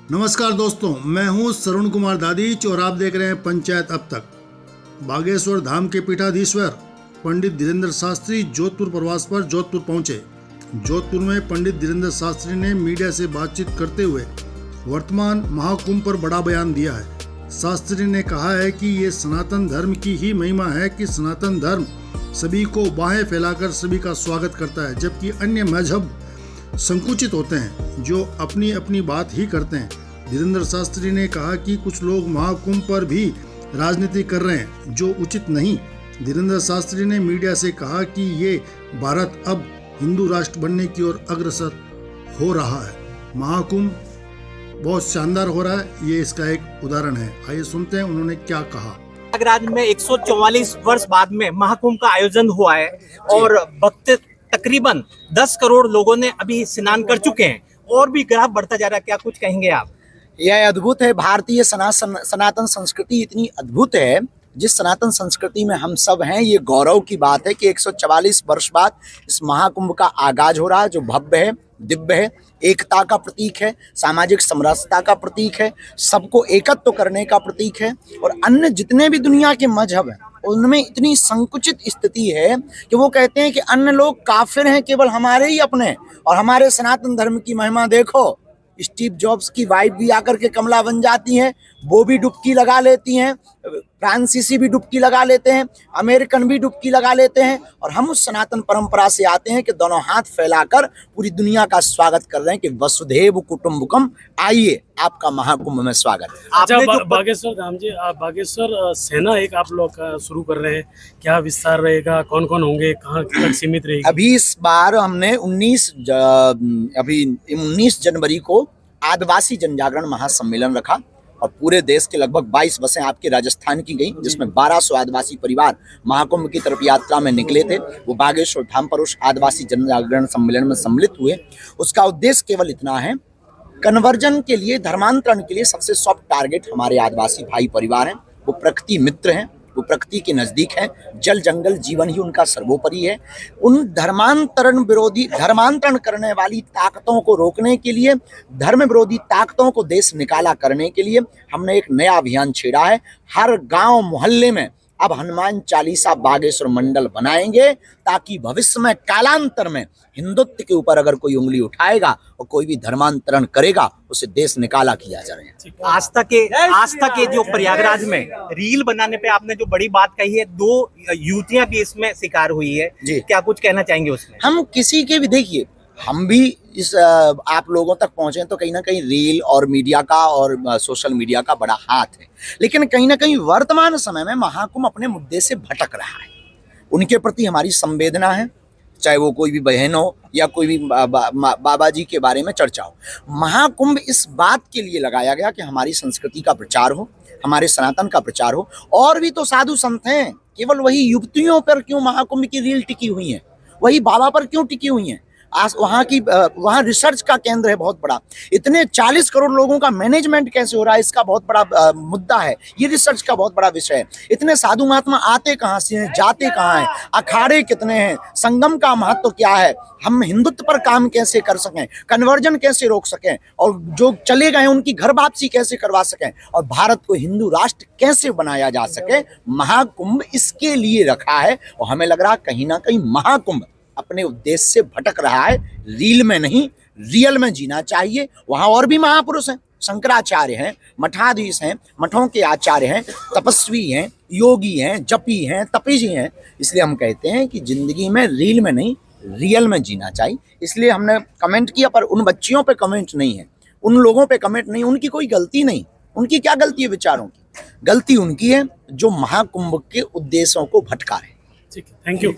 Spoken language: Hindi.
नमस्कार दोस्तों, मैं हूं श्रवण कुमार दादीच और आप देख रहे हैं पंचायत अब तक। बागेश्वर धाम के पीठाधीश्वर पंडित धीरेन्द्र शास्त्री जोधपुर प्रवास पर जोधपुर पहुंचे। जोधपुर में पंडित धीरेन्द्र शास्त्री ने मीडिया से बातचीत करते हुए वर्तमान महाकुंभ पर बड़ा बयान दिया है। शास्त्री ने कहा है कि ये सनातन धर्म की ही महिमा है कि सनातन धर्म सभी को बाहें फैलाकर सभी का स्वागत करता है, जबकि अन्य मजहब संकुचित होते हैं जो अपनी अपनी बात ही करते हैं। धीरेन्द्र शास्त्री ने कहा कि कुछ लोग महाकुंभ पर भी राजनीति कर रहे हैं जो उचित नहीं। धीरेन्द्र शास्त्री ने मीडिया से कहा कि ये भारत अब हिंदू राष्ट्र बनने की ओर अग्रसर हो रहा है। महाकुंभ बहुत शानदार हो रहा है, ये इसका एक उदाहरण है। आइए सुनते हैं उन्होंने क्या कहा। प्रयागराज में 144 वर्ष बाद में महाकुंभ का आयोजन हुआ है और भक्त तकरीबन 10 करोड़ लोगों ने अभी स्नान कर चुके हैं और भी ग्राफ बढ़ता जा रहा है। क्या कुछ कहेंगे आप? यह अद्भुत है। भारतीय सनातन संस्कृति इतनी अद्भुत है, जिस सनातन संस्कृति में हम सब हैं। ये गौरव की बात है कि 144 वर्ष बाद इस महाकुंभ का आगाज हो रहा है, जो भव्य है, दिव्य है, एकता का प्रतीक है, सामाजिक समरसता का प्रतीक है, सबको एकत्व करने का प्रतीक है। और अन्य जितने भी दुनिया के मजहब हैं उनमें इतनी संकुचित स्थिति है कि वो कहते हैं कि अन्य लोग काफिर हैं, केवल हमारे ही अपने। और हमारे सनातन धर्म की महिमा देखो। स्टीव जॉब्स की वाइफ भी आकर के कमला बन जाती हैं, वो भी डुबकी लगा लेती हैं, फ्रांसीसी भी डुबकी लगा लेते हैं, अमेरिकन भी डुबकी लगा लेते हैं। और हम उस सनातन परंपरा से आते हैं कि दोनों हाथ फैलाकर पूरी दुनिया का स्वागत कर रहे हैं कि वसुधैव कुटुंबकम, आइए आपका महाकुंभ में स्वागत है। अच्छा, बागेश्वर धाम जी, बागेश्वर सेना एक आप लोग शुरू कर रहे हैं, क्या विस्तार रहेगा, कौन कौन होंगे, कहाँ तक सीमित रहेगी? अभी इस बार हमने 19 जनवरी को आदिवासी जनजागरण महासम्मेलन रखा और पूरे देश के लगभग 22 बसें आपके राजस्थान की गई, जिसमें 1200 आदिवासी परिवार महाकुंभ की तरफ यात्रा में निकले थे। वो बागेश्वर धाम पर उस आदिवासी जनजागरण सम्मेलन में सम्मिलित हुए। उसका उद्देश्य केवल इतना है, कन्वर्जन के लिए, धर्मांतरण के लिए सबसे सॉफ्ट टारगेट हमारे आदिवासी भाई परिवार हैं। वो प्रकृति मित्र हैं, वो प्रकृति के नजदीक है, जल जंगल जीवन ही उनका सर्वोपरि है। उन धर्मांतरण करने वाली ताकतों को रोकने के लिए, धर्म विरोधी ताकतों को देश निकाला करने के लिए हमने एक नया अभियान छेड़ा है। हर गांव मोहल्ले में अब हनुमान चालीसा बागेश्वर मंडल बनाएंगे, ताकि भविष्य में, कालांतर में हिंदुत्व के ऊपर अगर कोई उंगली उठाएगा और कोई भी धर्मांतरण करेगा, उसे देश निकाला किया जा रहा है। आस्था के जो प्रयागराज में रील बनाने पे आपने जो बड़ी बात कही है, 2 युवतियां भी इसमें शिकार हुई है, क्या कुछ कहना चाहेंगे उसमें? हम किसी के भी, देखिए, हम भी इस आप लोगों तक पहुंचे तो कहीं ना कहीं रील और मीडिया का और सोशल मीडिया का बड़ा हाथ है। लेकिन कहीं ना कहीं वर्तमान समय में महाकुंभ अपने मुद्दे से भटक रहा है। उनके प्रति हमारी संवेदना है, चाहे वो कोई भी बहन हो या कोई भी बाबा जी के बारे में चर्चा हो। महाकुंभ इस बात के लिए लगाया गया कि हमारी संस्कृति का प्रचार हो, हमारे सनातन का प्रचार हो। और भी तो साधु संत हैं, केवल वही युवतियों पर क्यों महाकुंभ की रील टिकी हुई है, वही बाबा पर क्यों टिकी हुई है? वहाँ रिसर्च का केंद्र है बहुत बड़ा। इतने 40 करोड़ लोगों का मैनेजमेंट कैसे हो रहा है, इसका बहुत बड़ा मुद्दा है। ये रिसर्च का बहुत बड़ा विषय है। इतने साधु महात्मा आते कहाँ से हैं, जाते कहाँ हैं, अखाड़े कितने हैं, संगम का महत्व क्या है, हम हिंदुत्व पर काम कैसे कर सकें, कन्वर्जन कैसे रोक सकें, और जो चले गए उनकी घर वापसी कैसे करवा सकें, और भारत को हिंदू राष्ट्र कैसे बनाया जा सके। महाकुंभ इसके लिए रखा है। और हमें लग रहा है कहीं ना कहीं महाकुंभ अपने उद्देश्य से भटक रहा है। रील में नहीं, रियल में जीना चाहिए। वहां और भी महापुरुष हैं, शंकराचार्य हैं, मठाधीश हैं, मठों के आचार्य हैं, तपस्वी हैं, योगी हैं, जपी हैं, तपी जी हैं। इसलिए हम कहते हैं कि जिंदगी में रील में नहीं, रियल में जीना चाहिए। इसलिए हमने कमेंट किया, पर उन बच्चियों पे कमेंट नहीं है, उन लोगों पे कमेंट नहीं। उनकी कोई गलती नहीं। उनकी क्या गलती है? विचारों की गलती उनकी है जो महाकुंभ के उद्देश्यों को भटका रहे हैं। ठीक है, थैंक यू।